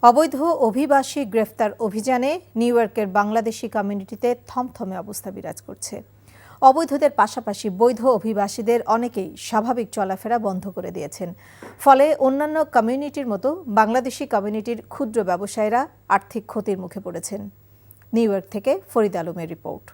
অবৈধ অভিবাসী গ্রেফতার অভিযানে নিউ ইয়র্কের বাংলাদেশি কমিউনিটিতে থমথমে অবস্থা বিরাজ করছে। অবৈধদের পাশাপাশি বৈধ অভিবাসীদের অনেকেই স্বাভাবিক চলাফেরা বন্ধ করে দিয়েছেন। ফলে অন্যান্য কমিউনিটির মতো বাংলাদেশি কমিউনিটির ক্ষুদ্র ব্যবসায়ীরা আর্থিক ক্ষতির মুখে পড়েছেন। নিউ ইয়র্ক থেকে ফরিদ আলমের রিপোর্ট।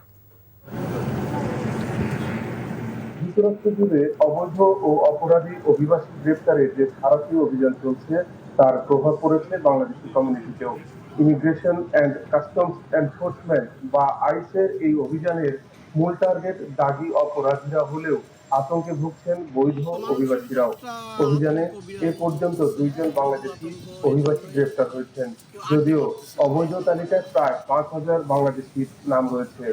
যুক্তরাষ্ট্র জুড়ে অবৈধ ও অপরাধী অভিবাসী গ্রেপ্তারে যে ভারতীয় অভিযান চলছে তার প্রভাব পড়েছে বাংলাদেশি কমিউনিটিতেও। ইমিগ্রেশন অ্যান্ড কাস্টমস এনফোর্সমেন্ট বা আইসের এই অভিযানের মূল টার্গেট দাগী অপরাধীরা হলেও আতঙ্কে ভুগছেন বৈধ অভিবাসীরাও। অভিযানে এ পর্যন্ত 2 জন বাংলাদেশি অভিবাসী গ্রেপ্তার হয়েছেন, যদিও অবৈধ তালিকায় প্রায় 5,000 বাংলাদেশির নাম রয়েছে।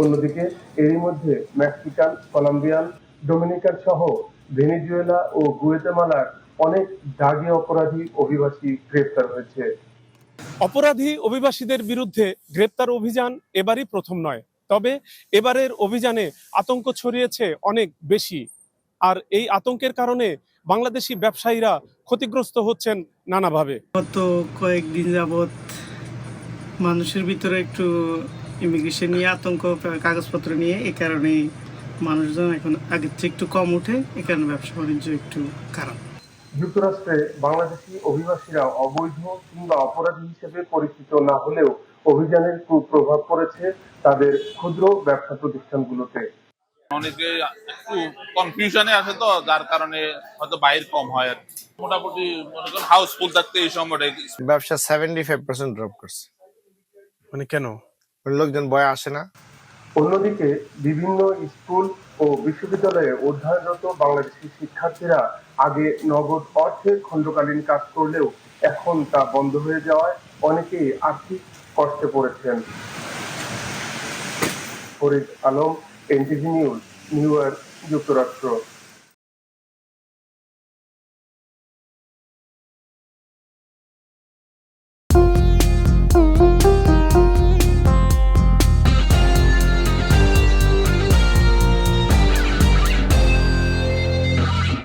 অন্যদিকে এরই মধ্যে মেক্সিকান, কলম্বিয়ান, ডোমিনিকান সহ ভেনেজুয়েলা ও গুয়েতেমালার অনেক দাগী অপরাধী অভিবাসী গ্রেপ্তার হয়েছে। অপরাধী অভিবাসীদের বিরুদ্ধে গ্রেপ্তার অভিযান এবারই প্রথম নয়, তবে এবারের অভিযানে আতঙ্ক ছড়িয়েছে অনেক বেশি। আর এই আতঙ্কের কারণে বাংলাদেশি ব্যবসায়ীরা ক্ষতিগ্রস্ত হচ্ছেন নানাভাবে। গত কয়েকদিন যাবৎ মানুষের ভিতরে একটু ইমিগ্রেশন নিয়ে আতঙ্ক, কাগজপত্র নিয়ে, এই কারণে মানুষজন এখন আগের চেয়ে একটু কম ওঠে, এই কারণে ব্যবসা বাণিজ্য একটু খারাপ। যুক্তরাষ্ট্রে বাংলাদেশি অভিবাসীরা অবৈধ কিংবা অপরাধী হিসেবে পরিচিত না হলেও অভিযানের কুপ্রভাব পড়েছে তাদের ক্ষুদ্র ব্যবসা প্রতিষ্ঠানগুলোতে। অনেকে একটু কনফিউশনে আছে, তো যার কারণে হয়তো বাইর কম হয়। আর মোটামুটি মনে করেন হাউসফুল থাকতে এই সময়টা ব্যবসা 75% ড্রপ করছে। মানে কেন? লোকজন ভয় আসে না। অন্যদিকে বিভিন্ন স্কুল ও বিশ্ববিদ্যালয়ে অধ্যয়নরত বাংলাদেশি শিক্ষার্থীরা আগে নগদ অর্থে খণ্ডকালীন কাজ করলেও এখন তা বন্ধ হয়ে যাওয়ায় অনেকেই আর্থিক কষ্টে পড়েছেন। Farid Alam, NTV news, new York, যুক্তরাষ্ট্র।